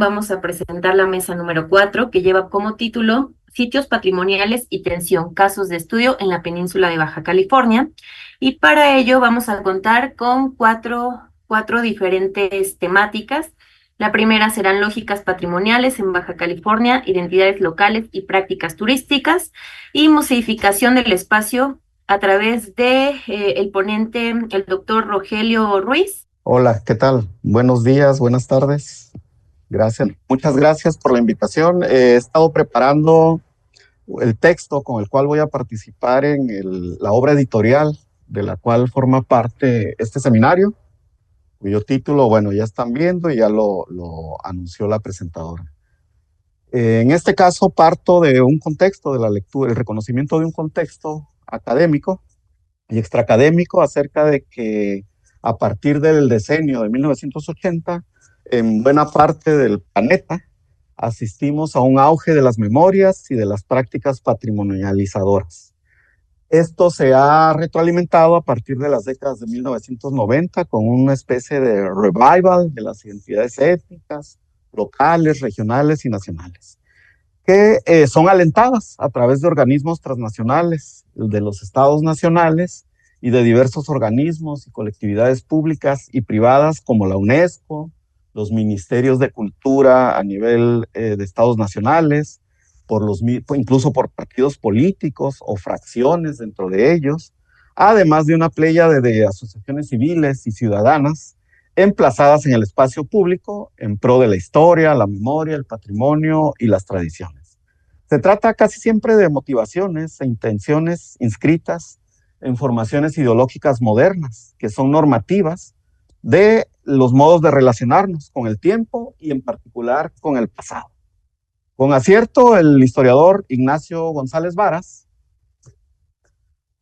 vamos a presentar la mesa número 4, que lleva como título Sitios patrimoniales y tensión, casos de estudio en la península de Baja California. Y para ello vamos a contar con cuatro diferentes temáticas. La primera serán lógicas patrimoniales en Baja California, identidades locales y prácticas turísticas, y museificación del espacio a través de el ponente, el doctor Rogelio Ruiz. Hola, ¿qué tal? Buenos días, buenas tardes. Gracias. Muchas gracias por la invitación. He estado preparando el texto con el cual voy a participar en la obra editorial de la cual forma parte este seminario, cuyo título, bueno, ya están viendo y ya lo anunció la presentadora. En este caso parto de un contexto de la lectura, el reconocimiento de un contexto académico y extraacadémico acerca de que a partir del decenio de 1980, en buena parte del planeta, asistimos a un auge de las memorias y de las prácticas patrimonializadoras. Esto se ha retroalimentado a partir de las décadas de 1990 con una especie de revival de las identidades étnicas, locales, regionales y nacionales, que son alentadas a través de organismos transnacionales, de los estados nacionales y de diversos organismos y colectividades públicas y privadas como la UNESCO, los ministerios de cultura a nivel de estados nacionales, incluso por partidos políticos o fracciones dentro de ellos, además de una pléyade de asociaciones civiles y ciudadanas emplazadas en el espacio público en pro de la historia, la memoria, el patrimonio y las tradiciones. Se trata casi siempre de motivaciones e intenciones inscritas en formaciones ideológicas modernas, que son normativas de los modos de relacionarnos con el tiempo y en particular con el pasado. Con acierto, el historiador Ignacio González Varas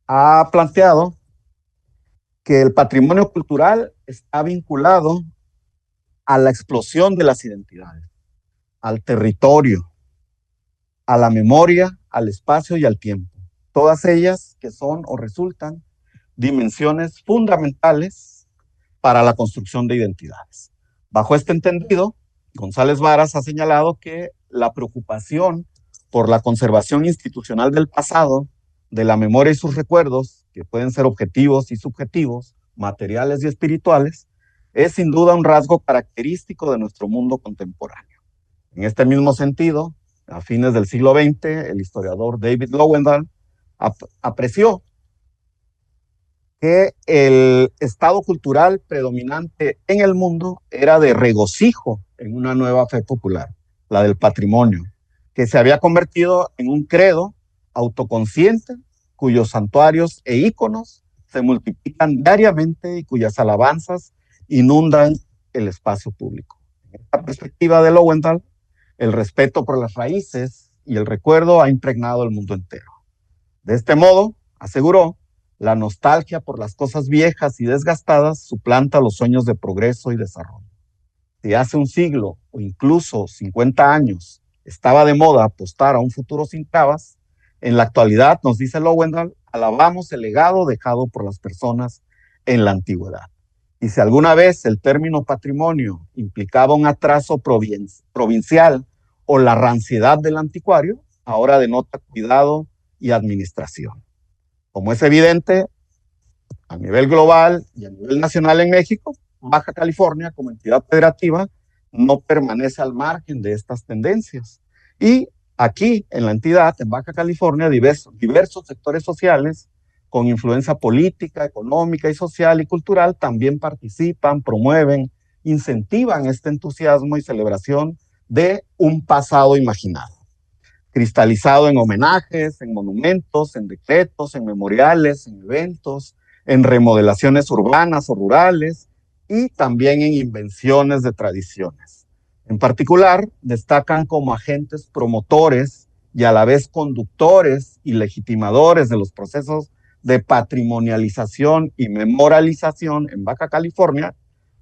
ha planteado que el patrimonio cultural está vinculado a la explosión de las identidades, al territorio, a la memoria, al espacio y al tiempo. Todas ellas que son o resultan dimensiones fundamentales para la construcción de identidades. Bajo este entendido, González Varas ha señalado que la preocupación por la conservación institucional del pasado, de la memoria y sus recuerdos, que pueden ser objetivos y subjetivos, materiales y espirituales, es sin duda un rasgo característico de nuestro mundo contemporáneo. En este mismo sentido, a fines del siglo XX, el historiador David Lowenthal apreció que el estado cultural predominante en el mundo era de regocijo en una nueva fe popular, la del patrimonio, que se había convertido en un credo autoconsciente cuyos santuarios e íconos se multiplican diariamente y cuyas alabanzas inundan el espacio público. En esta perspectiva de Lowenthal, el respeto por las raíces y el recuerdo ha impregnado el mundo entero. De este modo, aseguró, la nostalgia por las cosas viejas y desgastadas suplanta los sueños de progreso y desarrollo. Si hace un siglo o incluso 50 años estaba de moda apostar a un futuro sin trabas, en la actualidad, nos dice Lowenthal, alabamos el legado dejado por las personas en la antigüedad. Y si alguna vez el término patrimonio implicaba un atraso provincial o la ranciedad del anticuario, ahora denota cuidado y administración. Como es evidente, a nivel global y a nivel nacional en México, Baja California, como entidad federativa, no permanece al margen de estas tendencias. Y aquí, en la entidad, en Baja California, diversos sectores sociales con influencia política, económica y social y cultural también participan, promueven, incentivan este entusiasmo y celebración de un pasado imaginado, cristalizado en homenajes, en monumentos, en decretos, en memoriales, en eventos, en remodelaciones urbanas o rurales y también en invenciones de tradiciones. En particular, destacan como agentes promotores y a la vez conductores y legitimadores de los procesos de patrimonialización y memorialización en Baja California,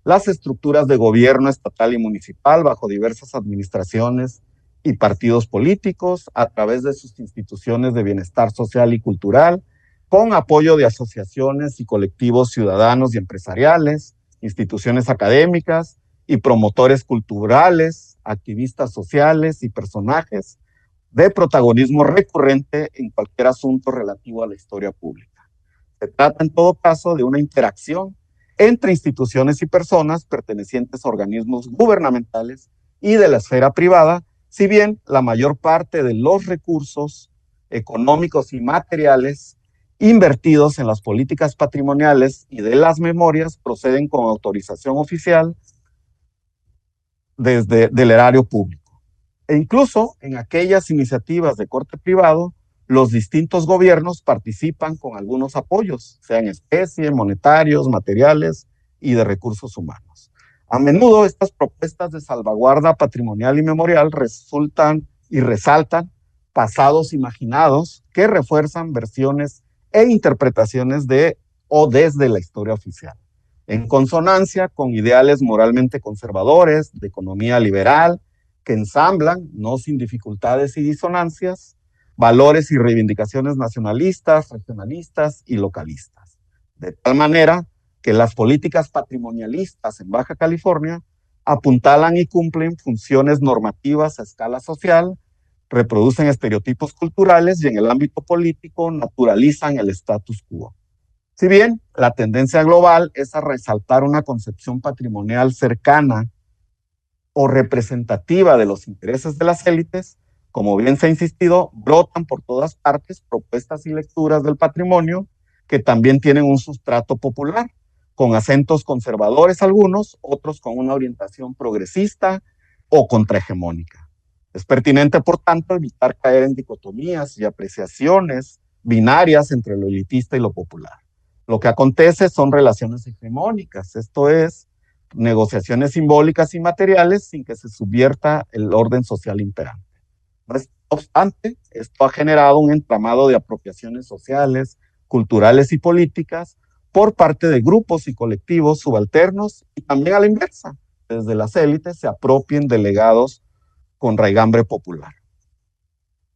las estructuras de gobierno estatal y municipal bajo diversas administraciones y partidos políticos a través de sus instituciones de bienestar social y cultural, con apoyo de asociaciones y colectivos ciudadanos y empresariales, instituciones académicas y promotores culturales, activistas sociales y personajes de protagonismo recurrente en cualquier asunto relativo a la historia pública. Se trata en todo caso de una interacción entre instituciones y personas pertenecientes a organismos gubernamentales y de la esfera privada, si bien la mayor parte de los recursos económicos y materiales invertidos en las políticas patrimoniales y de las memorias proceden con autorización oficial desde el erario público. E incluso en aquellas iniciativas de corte privado, los distintos gobiernos participan con algunos apoyos, sean en especie, monetarios, materiales y de recursos humanos. A menudo estas propuestas de salvaguarda patrimonial y memorial resultan y resaltan pasados imaginados que refuerzan versiones e interpretaciones de o desde la historia oficial, en consonancia con ideales moralmente conservadores, de economía liberal, que ensamblan, no sin dificultades y disonancias, valores y reivindicaciones nacionalistas, regionalistas y localistas. De tal manera que las políticas patrimonialistas en Baja California apuntalan y cumplen funciones normativas a escala social, reproducen estereotipos culturales y en el ámbito político naturalizan el status quo. Si bien la tendencia global es a resaltar una concepción patrimonial cercana o representativa de los intereses de las élites, como bien se ha insistido, brotan por todas partes propuestas y lecturas del patrimonio que también tienen un sustrato popular, con acentos conservadores algunos, otros con una orientación progresista o contrahegemónica. Es pertinente, por tanto, evitar caer en dicotomías y apreciaciones binarias entre lo elitista y lo popular. Lo que acontece son relaciones hegemónicas, esto es, negociaciones simbólicas y materiales sin que se subvierta el orden social imperante. No obstante, esto ha generado un entramado de apropiaciones sociales, culturales y políticas por parte de grupos y colectivos subalternos y también a la inversa, desde las élites se apropien de legados con raigambre popular.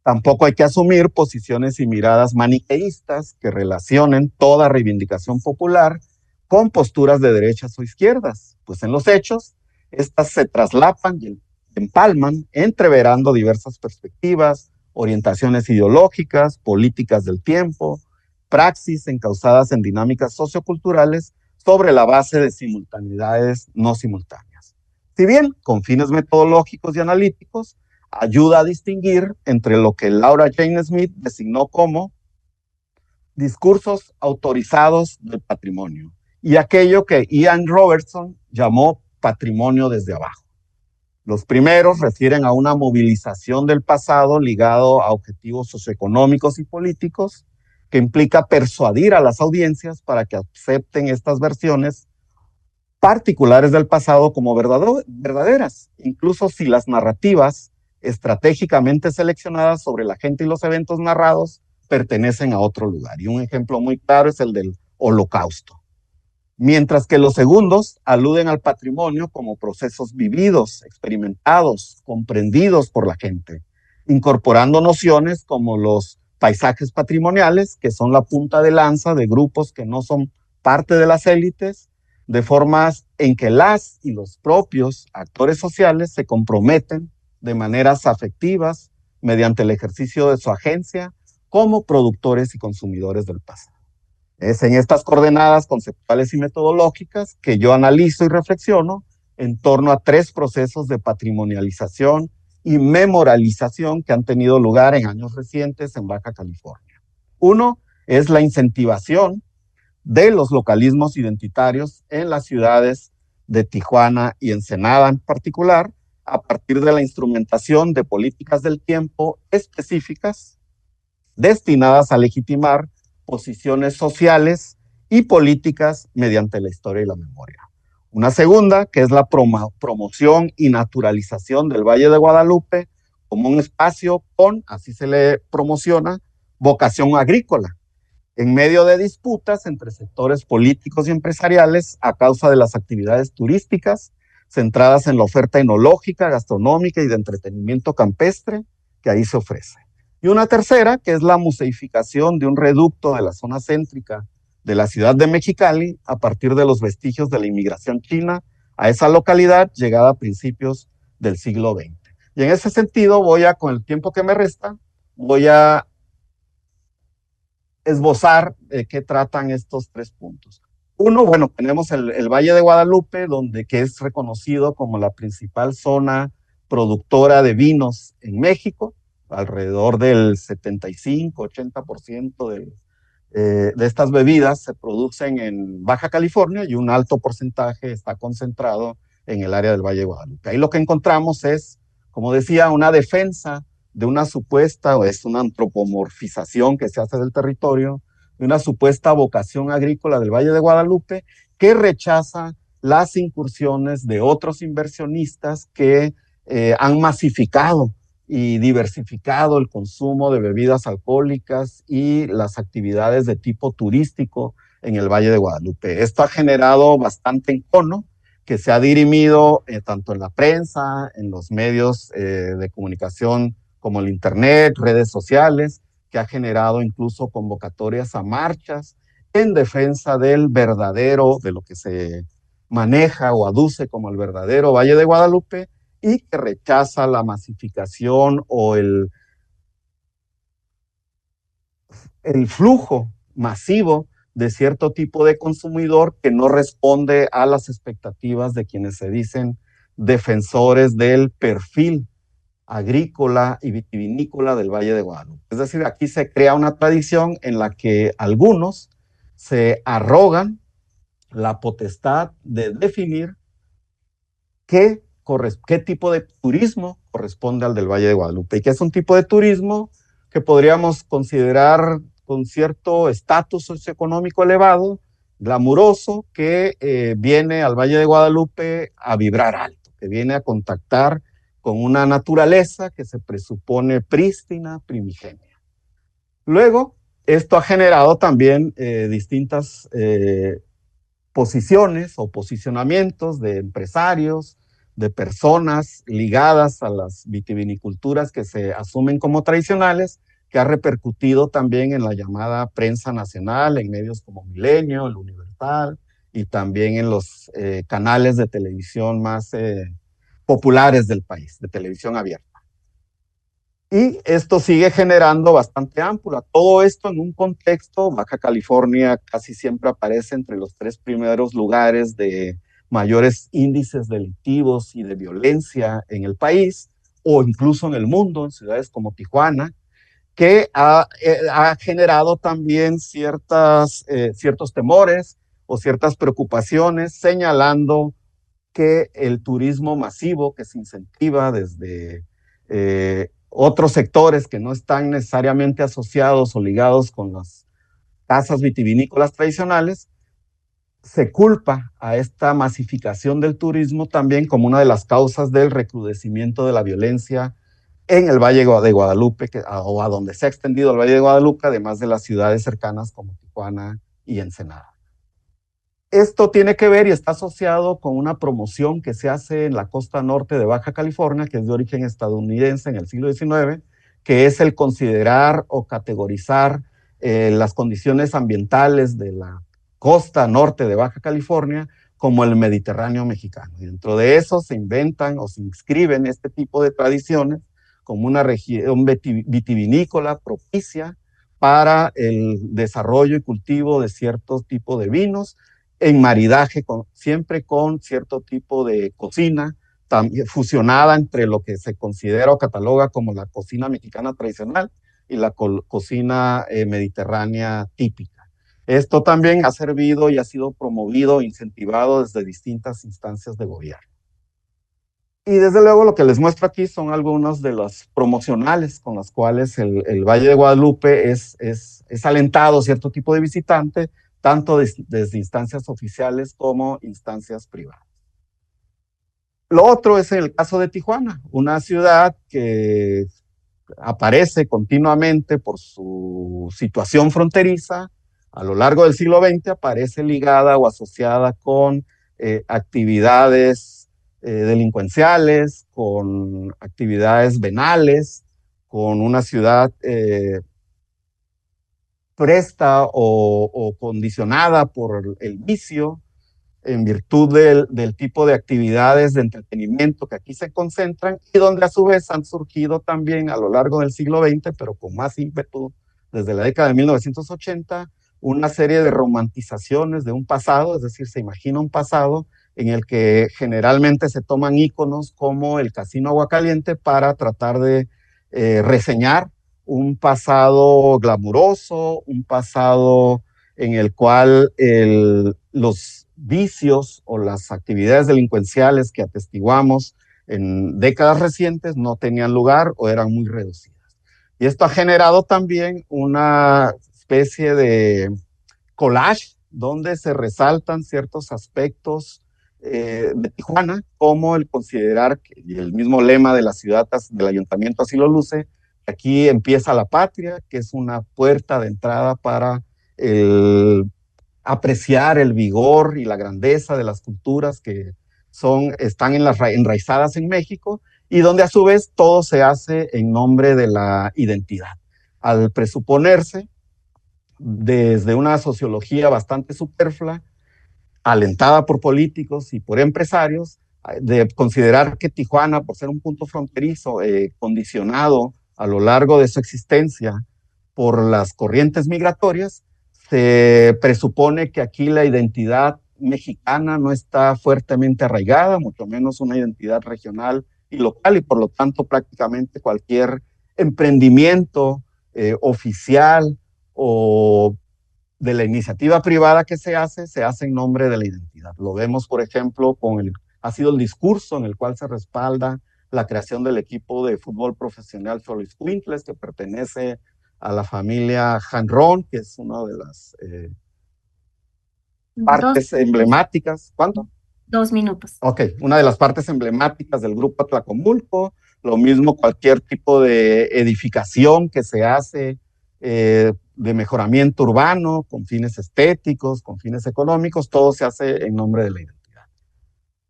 Tampoco hay que asumir posiciones y miradas maniqueístas que relacionen toda reivindicación popular con posturas de derechas o izquierdas, pues en los hechos, estas se traslapan y empalman, entreverando diversas perspectivas, orientaciones ideológicas, políticas del tiempo, praxis encausadas en dinámicas socioculturales sobre la base de simultaneidades no simultáneas. Si bien, con fines metodológicos y analíticos, ayuda a distinguir entre lo que Laura Jane Smith designó como discursos autorizados del patrimonio y aquello que Ian Robertson llamó patrimonio desde abajo. Los primeros refieren a una movilización del pasado ligado a objetivos socioeconómicos y políticos que implica persuadir a las audiencias para que acepten estas versiones particulares del pasado como verdaderas, incluso si las narrativas estratégicamente seleccionadas sobre la gente y los eventos narrados pertenecen a otro lugar. Y un ejemplo muy claro es el del Holocausto. Mientras que los segundos aluden al patrimonio como procesos vividos, experimentados, comprendidos por la gente, incorporando nociones como los paisajes patrimoniales, que son la punta de lanza de grupos que no son parte de las élites, de formas en que las y los propios actores sociales se comprometen de maneras afectivas mediante el ejercicio de su agencia como productores y consumidores del pasado. Es en estas coordenadas conceptuales y metodológicas que yo analizo y reflexiono en torno a tres procesos de patrimonialización y memorialización que han tenido lugar en años recientes en Baja California. Uno es la incentivación de los localismos identitarios en las ciudades de Tijuana y Ensenada en particular, a partir de la instrumentación de políticas del tiempo específicas destinadas a legitimar posiciones sociales y políticas mediante la historia y la memoria. Una segunda, que es la promoción y naturalización del Valle de Guadalupe como un espacio con, así se le promociona, vocación agrícola, en medio de disputas entre sectores políticos y empresariales a causa de las actividades turísticas centradas en la oferta enológica, gastronómica y de entretenimiento campestre que ahí se ofrece. Y una tercera, que es la museificación de un reducto de la zona céntrica de la ciudad de Mexicali a partir de los vestigios de la inmigración china a esa localidad llegada a principios del siglo XX. Y en ese sentido con el tiempo que me resta, voy a esbozar de qué tratan estos tres puntos. Uno, bueno, tenemos el Valle de Guadalupe, que es reconocido como la principal zona productora de vinos en México. Alrededor del 75-80% de estas bebidas se producen en Baja California y un alto porcentaje está concentrado en el área del Valle de Guadalupe. Ahí lo que encontramos es, como decía, una defensa de una supuesta, o es una antropomorfización que se hace del territorio, de una supuesta vocación agrícola del Valle de Guadalupe, que rechaza las incursiones de otros inversionistas que han masificado y diversificado el consumo de bebidas alcohólicas y las actividades de tipo turístico en el Valle de Guadalupe. Esto ha generado bastante encono que se ha dirimido tanto en la prensa, en los medios de comunicación como el Internet, redes sociales, que ha generado incluso convocatorias a marchas en defensa del verdadero, de lo que se maneja o aduce como el verdadero Valle de Guadalupe, y que rechaza la masificación o el flujo masivo de cierto tipo de consumidor que no responde a las expectativas de quienes se dicen defensores del perfil agrícola y vitivinícola del Valle de Guadalupe. Es decir, aquí se crea una tradición en la que algunos se arrogan la potestad de definir qué tipo de turismo corresponde al del Valle de Guadalupe, y que es un tipo de turismo que podríamos considerar con cierto estatus socioeconómico elevado, glamuroso, que viene al Valle de Guadalupe a vibrar alto, que viene a contactar con una naturaleza que se presupone prístina, primigenia. Luego, esto ha generado también distintas posiciones o posicionamientos de empresarios, de personas ligadas a las vitiviniculturas que se asumen como tradicionales, que ha repercutido también en la llamada prensa nacional, en medios como Milenio, El Universal, y también en los canales de televisión más populares del país, de televisión abierta. Y esto sigue generando bastante ámpula. Todo esto en un contexto, Baja California casi siempre aparece entre los 3 primeros lugares de mayores índices delictivos y de violencia en el país, o incluso en el mundo, en ciudades como Tijuana, que ha generado también ciertos temores o ciertas preocupaciones, señalando que el turismo masivo que se incentiva desde otros sectores que no están necesariamente asociados o ligados con las casas vitivinícolas tradicionales, se culpa a esta masificación del turismo también como una de las causas del recrudecimiento de la violencia en el Valle de Guadalupe, o a donde se ha extendido el Valle de Guadalupe, además de las ciudades cercanas como Tijuana y Ensenada. Esto tiene que ver y está asociado con una promoción que se hace en la costa norte de Baja California, que es de origen estadounidense en el siglo XIX, que es el considerar o categorizar las condiciones ambientales de la costa norte de Baja California como el Mediterráneo mexicano. Y dentro de eso se inventan o se inscriben este tipo de tradiciones como una región vitivinícola propicia para el desarrollo y cultivo de ciertos tipos de vinos, en maridaje siempre con cierto tipo de cocina, también fusionada entre lo que se considera o cataloga como la cocina mexicana tradicional y la cocina mediterránea típica. Esto también ha servido y ha sido promovido e incentivado desde distintas instancias de gobierno. Y desde luego lo que les muestro aquí son algunos de los promocionales con los cuales el Valle de Guadalupe es alentado cierto tipo de visitante, tanto desde instancias oficiales como instancias privadas. Lo otro es el caso de Tijuana, una ciudad que aparece continuamente por su situación fronteriza. A lo largo del siglo XX aparece ligada o asociada con actividades delincuenciales, con actividades venales, con una ciudad presta o condicionada por el vicio, en virtud del tipo de actividades de entretenimiento que aquí se concentran y donde a su vez han surgido también a lo largo del siglo XX, pero con más ímpetu desde la década de 1980, una serie de romantizaciones de un pasado, es decir, se imagina un pasado en el que generalmente se toman íconos como el Casino Aguacaliente para tratar de reseñar un pasado glamuroso, un pasado en el cual los vicios o las actividades delincuenciales que atestiguamos en décadas recientes no tenían lugar o eran muy reducidas. Y esto ha generado también una especie de collage donde se resaltan ciertos aspectos de Tijuana, como el considerar, y el mismo lema de la ciudad, del ayuntamiento así lo luce, aquí empieza la patria, que es una puerta de entrada para apreciar el vigor y la grandeza de las culturas que están enraizadas en México y donde a su vez todo se hace en nombre de la identidad. Al presuponerse desde una sociología bastante superflua, alentada por políticos y por empresarios, de considerar que Tijuana, por ser un punto fronterizo, condicionado a lo largo de su existencia por las corrientes migratorias, se presupone que aquí la identidad mexicana no está fuertemente arraigada, mucho menos una identidad regional y local, y por lo tanto prácticamente cualquier emprendimiento oficial o de la iniciativa privada que se hace en nombre de la identidad. Lo vemos, por ejemplo, ha sido el discurso en el cual se respalda la creación del equipo de fútbol profesional Xoloitzcuintles, que pertenece a la familia Hanron, que es una de las partes emblemáticas. ¿Cuánto? 2 minutos. Ok, una de las partes emblemáticas del grupo Atlacomulco, lo mismo cualquier tipo de edificación que se hace de mejoramiento urbano, con fines estéticos, con fines económicos, todo se hace en nombre de la identidad.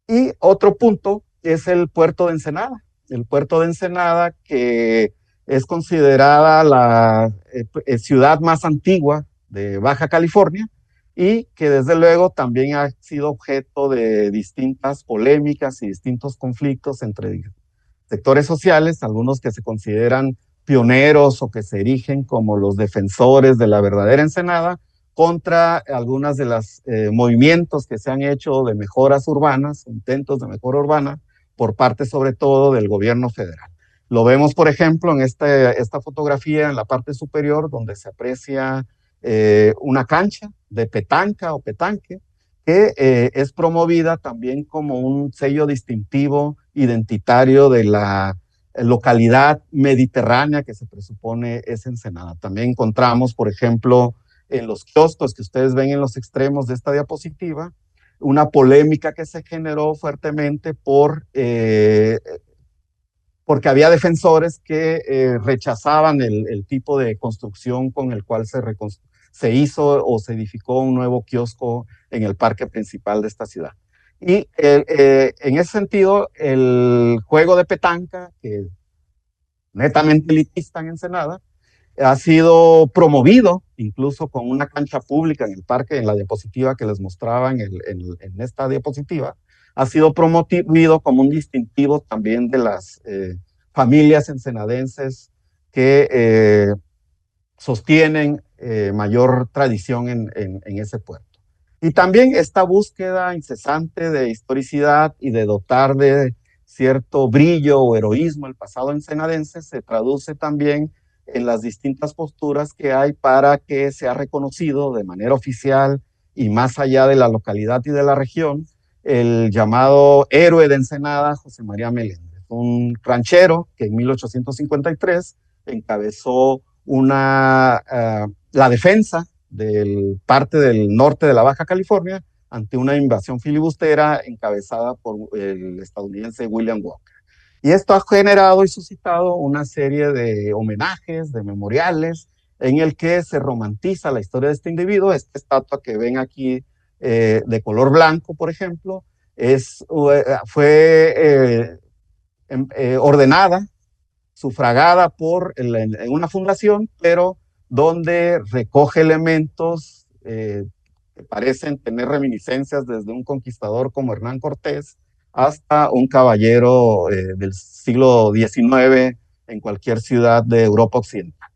Y otro punto es el puerto de Ensenada. El puerto de Ensenada, que es considerada la ciudad más antigua de Baja California y que desde luego también ha sido objeto de distintas polémicas y distintos conflictos entre sectores sociales, algunos que se consideran pioneros o que se erigen como los defensores de la verdadera Ensenada, contra algunas de los movimientos que se han hecho de mejoras urbanas, intentos de mejora urbana, por parte sobre todo del gobierno federal. Lo vemos, por ejemplo, en esta fotografía en la parte superior, donde se aprecia una cancha de petanca o petanque, que es promovida también como un sello distintivo identitario de la localidad mediterránea que se presupone es Ensenada. También encontramos, por ejemplo, en los kioscos que ustedes ven en los extremos de esta diapositiva, una polémica que se generó fuertemente porque había defensores que rechazaban el tipo de construcción con el cual se hizo o se edificó un nuevo kiosco en el parque principal de esta ciudad. Y en ese sentido, el juego de petanca, que es netamente elitista en Ensenada, ha sido promovido incluso con una cancha pública en el parque, en la diapositiva que les mostraba en esta diapositiva, ha sido promovido como un distintivo también de las familias ensenadenses que sostienen mayor tradición en ese puerto. Y también esta búsqueda incesante de historicidad y de dotar de cierto brillo o heroísmo el pasado ensenadense se traduce también en las distintas posturas que hay para que sea reconocido de manera oficial y más allá de la localidad y de la región, el llamado héroe de Ensenada, José María Meléndez, un ranchero que en 1853 encabezó la defensa del parte del norte de la Baja California ante una invasión filibustera encabezada por el estadounidense William Walker. Y esto ha generado y suscitado una serie de homenajes, de memoriales, en el que se romantiza la historia de este individuo. Esta estatua que ven aquí de color blanco, por ejemplo, fue ordenada, sufragada en una fundación, pero donde recoge elementos que parecen tener reminiscencias desde un conquistador como Hernán Cortés hasta un caballero del siglo XIX en cualquier ciudad de Europa Occidental.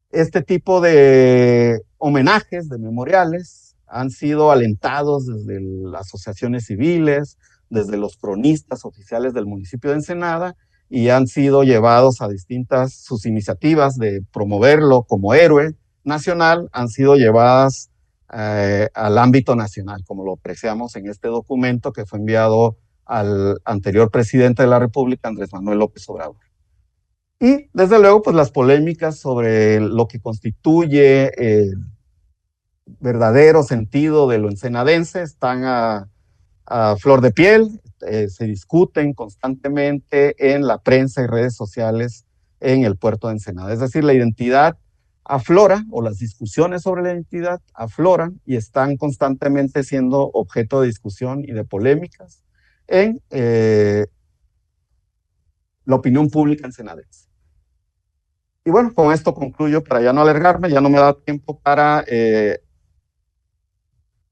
Este tipo de homenajes, de memoriales, han sido alentados desde las asociaciones civiles, desde los cronistas oficiales del municipio de Ensenada, y han sido llevados a distintas, sus iniciativas de promoverlo como héroe nacional, han sido llevadas al ámbito nacional, como lo apreciamos en este documento que fue enviado al anterior presidente de la República, Andrés Manuel López Obrador. Y desde luego, pues las polémicas sobre lo que constituye el verdadero sentido de lo ensenadense están a flor de piel, se discuten constantemente en la prensa y redes sociales en el puerto de Ensenada. Es decir, la identidad aflora, o las discusiones sobre la identidad afloran y están constantemente siendo objeto de discusión y de polémicas en la opinión pública ensenadense. Y bueno, con esto concluyo para ya no alargarme, ya no me da tiempo para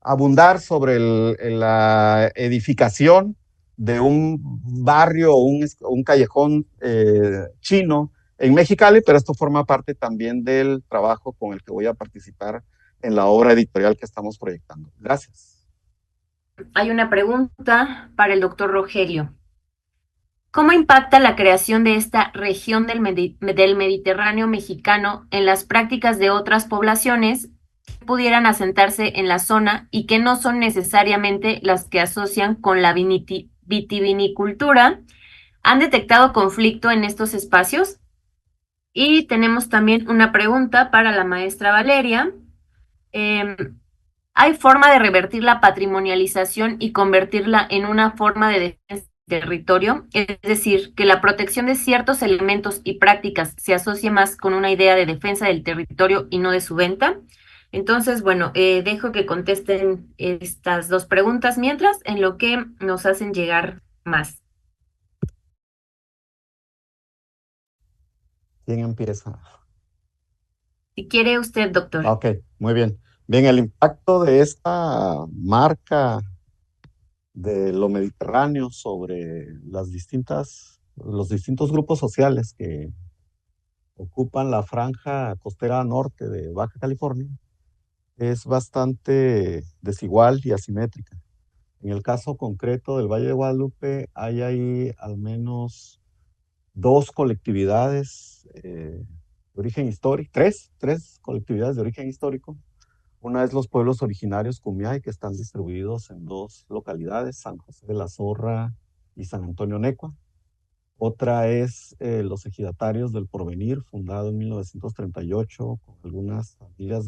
abundar sobre la edificación de un barrio o un callejón chino en Mexicali, pero esto forma parte también del trabajo con el que voy a participar en la obra editorial que estamos proyectando. Gracias. Hay una pregunta para el doctor Rogelio. ¿Cómo impacta la creación de esta región del Mediterráneo mexicano en las prácticas de otras poblaciones que pudieran asentarse en la zona y que no son necesariamente las que asocian con la vitivinicultura? ¿Han detectado conflicto en estos espacios? Y tenemos también una pregunta para la maestra Valeria. Em, ¿Hay forma de revertir la patrimonialización y convertirla en una forma de defensa del territorio? Es decir, que la protección de ciertos elementos y prácticas se asocie más con una idea de defensa del territorio y no de su venta. Entonces, bueno, dejo que contesten estas dos preguntas mientras en lo que nos hacen llegar más. ¿Quién empieza? Si quiere usted, doctor. Ok, muy bien. Bien, el impacto de esta marca de lo mediterráneo sobre los distintos grupos sociales que ocupan la franja costera norte de Baja California es bastante desigual y asimétrica. En el caso concreto del Valle de Guadalupe, hay ahí al menos dos colectividades de origen histórico, tres colectividades de origen histórico. Una es los pueblos originarios Kumiai, que están distribuidos en dos localidades, San José de la Zorra y San Antonio Necua. Otra es los ejidatarios del Porvenir, fundado en 1938, con algunas familias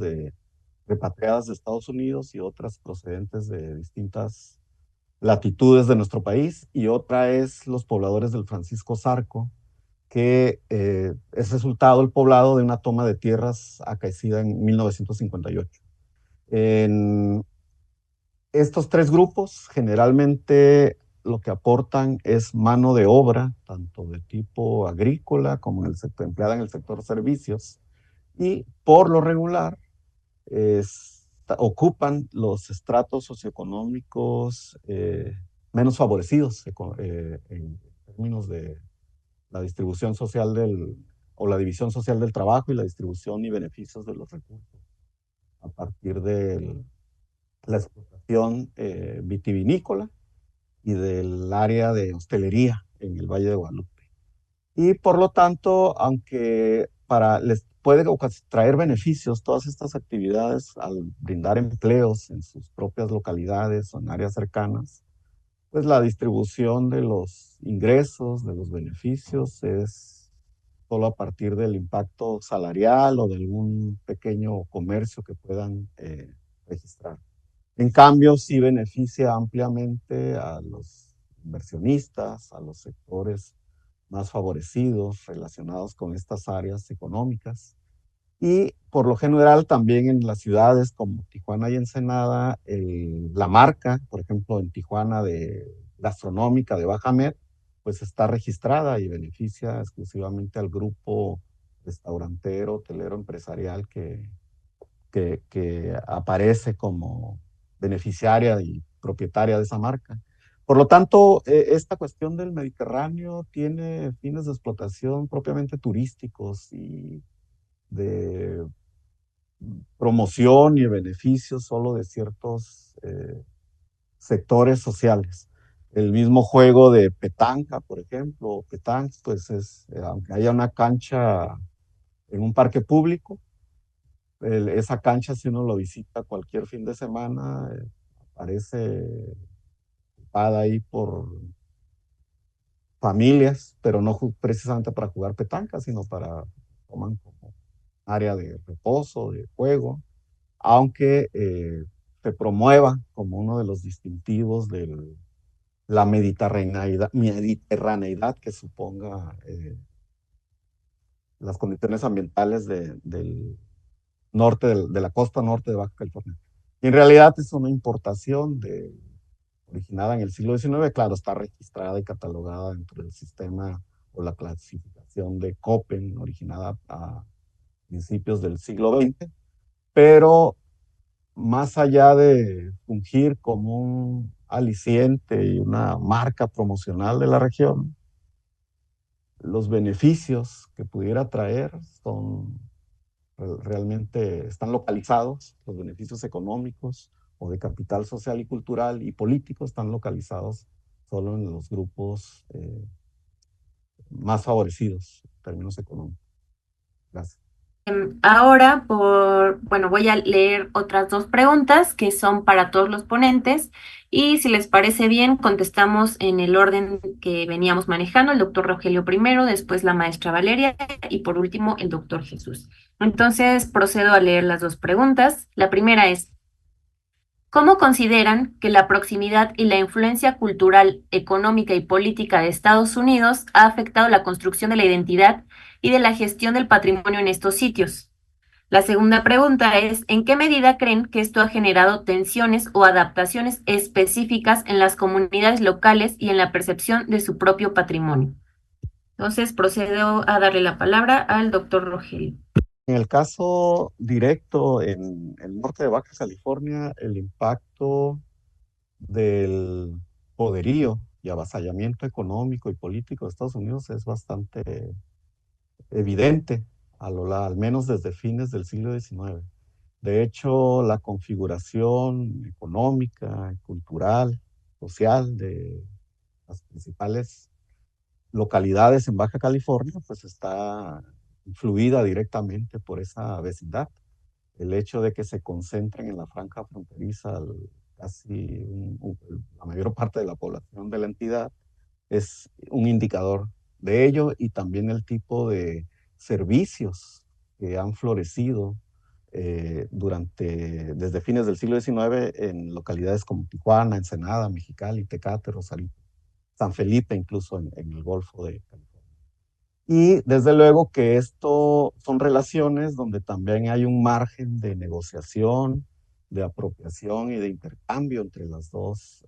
repatriadas de Estados Unidos y otras procedentes de distintas latitudes de nuestro país. Y otra es los pobladores del Francisco Zarco, que es resultado del poblado de una toma de tierras acaecida en 1958. En estos tres grupos generalmente lo que aportan es mano de obra, tanto de tipo agrícola como en el sector, empleada en el sector servicios, y por lo regular ocupan los estratos socioeconómicos menos favorecidos en términos de la distribución social o la división social del trabajo y la distribución y beneficios de los recursos a partir de la explotación vitivinícola y del área de hostelería en el Valle de Guadalupe. Y por lo tanto, aunque les puede traer beneficios todas estas actividades al brindar empleos en sus propias localidades o en áreas cercanas, pues la distribución de los ingresos, de los beneficios, es solo a partir del impacto salarial o de algún pequeño comercio que puedan registrar. En cambio, sí beneficia ampliamente a los inversionistas, a los sectores más favorecidos relacionados con estas áreas económicas. Y por lo general también en las ciudades como Tijuana y Ensenada, la marca, por ejemplo, en Tijuana de gastronómica de Bajamed, pues está registrada y beneficia exclusivamente al grupo restaurantero, hotelero, empresarial que aparece como beneficiaria y propietaria de esa marca. Por lo tanto, esta cuestión del Mediterráneo tiene fines de explotación propiamente turísticos y de promoción y beneficios solo de ciertos sectores sociales. El mismo juego de petanca, por ejemplo, petanque, pues es, aunque haya una cancha en un parque público, esa cancha si uno lo visita cualquier fin de semana, aparece ocupada ahí por familias, pero no precisamente para jugar petanca, sino para toman como área de reposo, de juego, aunque se promueva como uno de los distintivos de la mediterraneidad que suponga las condiciones ambientales del norte, de la costa norte de Baja California. Y en realidad es una importación originada en el siglo XIX, claro, está registrada y catalogada dentro del sistema o la clasificación de Köppen, originada a principios del siglo XX, pero más allá de fungir como un aliciente y una marca promocional de la región, los beneficios que pudiera traer son realmente están localizados, los beneficios económicos o de capital social y cultural y político están localizados solo en los grupos más favorecidos en términos económicos. Gracias. Ahora, bueno, voy a leer otras dos preguntas que son para todos los ponentes y si les parece bien, contestamos en el orden que veníamos manejando, el doctor Rogelio primero, después la maestra Valeria y por último el doctor Jesús. Entonces, procedo a leer las dos preguntas. La primera es, ¿cómo consideran que la proximidad y la influencia cultural, económica y política de Estados Unidos ha afectado la construcción de la identidad y de la gestión del patrimonio en estos sitios? La segunda pregunta es, ¿en qué medida creen que esto ha generado tensiones o adaptaciones específicas en las comunidades locales y en la percepción de su propio patrimonio? Entonces, procedo a darle la palabra al doctor Rogelio. En el caso directo en el norte de Baja California, el impacto del poderío y avasallamiento económico y político de Estados Unidos es bastante evidente, al menos desde fines del siglo XIX. De hecho, la configuración económica, cultural, social de las principales localidades en Baja California, pues está influida directamente por esa vecindad. El hecho de que se concentren en la franja fronteriza casi la mayor parte de la población de la entidad es un indicador de ello y también el tipo de servicios que han florecido desde fines del siglo XIX en localidades como Tijuana, Ensenada, Mexicali, Tecate, Rosarito, San Felipe, incluso en el Golfo de California. Y desde luego que esto son relaciones donde también hay un margen de negociación, de apropiación y de intercambio entre los dos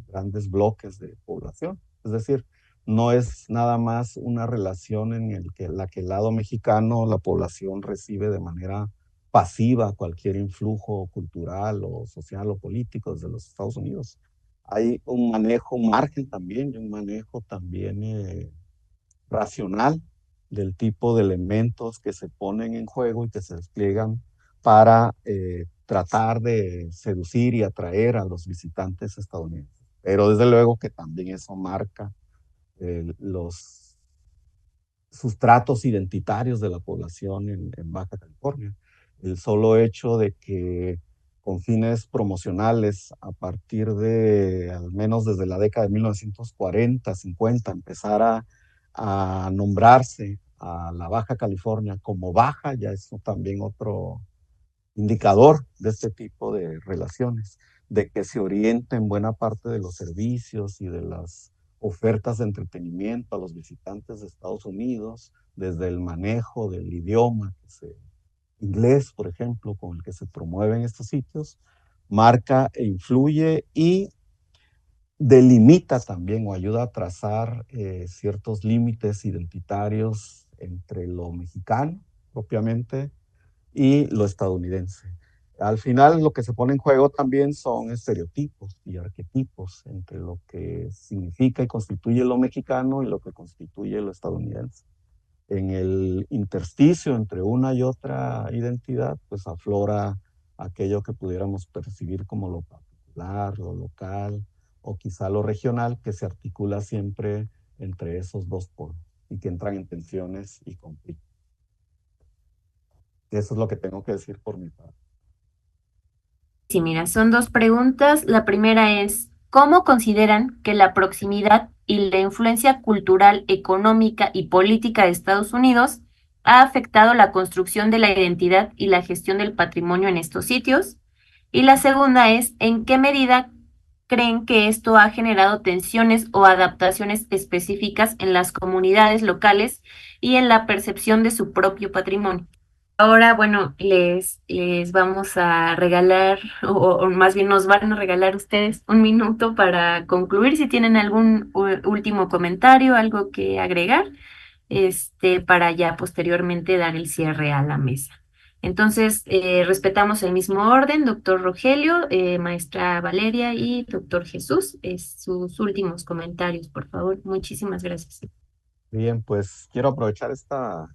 grandes bloques de población. Es decir, no es nada más una relación en la que el lado mexicano, la población recibe de manera pasiva cualquier influjo cultural o social o político desde los Estados Unidos. Hay un manejo, un margen también, y un manejo también racional del tipo de elementos que se ponen en juego y que se despliegan para tratar de seducir y atraer a los visitantes estadounidenses. Pero desde luego que también eso marca los sustratos identitarios de la población en Baja California. El solo hecho de que con fines promocionales, a partir de al menos desde la década de 1940, 50, empezara a nombrarse a la Baja California como Baja, ya es también otro indicador de este tipo de relaciones, de que se orienten buena parte de los servicios y de las ofertas de entretenimiento a los visitantes de Estados Unidos, desde el manejo del idioma, inglés, por ejemplo, con el que se promueven estos sitios, marca e influye y delimita también o ayuda a trazar ciertos límites identitarios entre lo mexicano propiamente y lo estadounidense. Al final lo que se pone en juego también son estereotipos y arquetipos entre lo que significa y constituye lo mexicano y lo que constituye lo estadounidense. En el intersticio entre una y otra identidad, pues aflora aquello que pudiéramos percibir como lo particular, lo local o quizá lo regional, que se articula siempre entre esos dos polos y que entran en tensiones y conflictos. Eso es lo que tengo que decir por mi parte. Sí, mira, son dos preguntas. La primera es, ¿cómo consideran que la proximidad y la influencia cultural, económica y política de Estados Unidos ha afectado la construcción de la identidad y la gestión del patrimonio en estos sitios? Y la segunda es, ¿en qué medida creen que esto ha generado tensiones o adaptaciones específicas en las comunidades locales y en la percepción de su propio patrimonio? Ahora, bueno, les vamos a regalar, o más bien nos van a regalar ustedes un minuto para concluir. Si tienen algún último comentario, algo que agregar, para ya posteriormente dar el cierre a la mesa. Entonces, respetamos el mismo orden, doctor Rogelio, maestra Valeria y doctor Jesús. Sus últimos comentarios, por favor. Muchísimas gracias. Bien, pues quiero aprovechar esta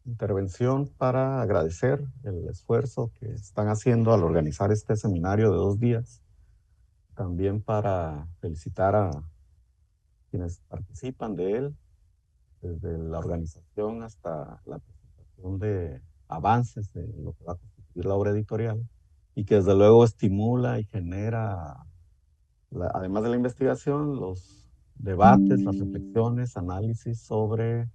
intervención para agradecer el esfuerzo que están haciendo al organizar este seminario de 2 días. También para felicitar a quienes participan de él, desde la organización hasta la presentación de avances de lo que va a constituir la obra editorial y que desde luego estimula y genera, además de la investigación, los debates, las reflexiones, análisis sobre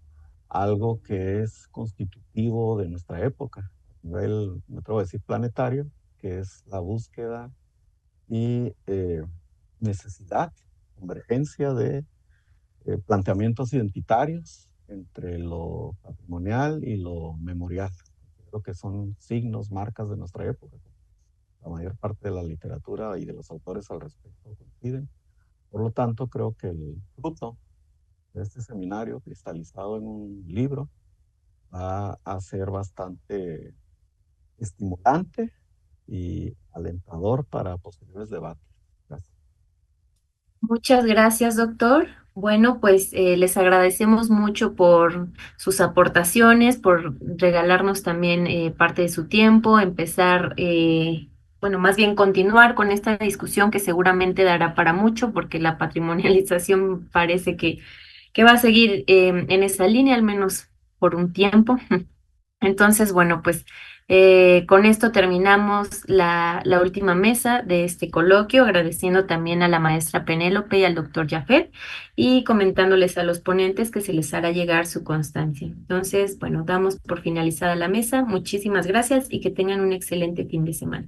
algo que es constitutivo de nuestra época, a nivel, me atrevo a decir, planetario, que es la búsqueda y necesidad, convergencia de planteamientos identitarios entre lo patrimonial y lo memorial. Creo que son signos, marcas de nuestra época. La mayor parte de la literatura y de los autores al respecto coinciden. Por lo tanto, creo que el fruto de este seminario, cristalizado en un libro, va a ser bastante estimulante y alentador para posteriores debates. Gracias. Muchas gracias, doctor. Bueno, pues les agradecemos mucho por sus aportaciones, por regalarnos también parte de su tiempo, empezar, bueno, más bien continuar con esta discusión que seguramente dará para mucho, porque la patrimonialización parece que va a seguir en esa línea, al menos por un tiempo. Entonces, bueno, pues con esto terminamos la última mesa de este coloquio, agradeciendo también a la maestra Penélope y al doctor Jafet y comentándoles a los ponentes que se les hará llegar su constancia. Entonces, bueno, damos por finalizada la mesa. Muchísimas gracias y que tengan un excelente fin de semana.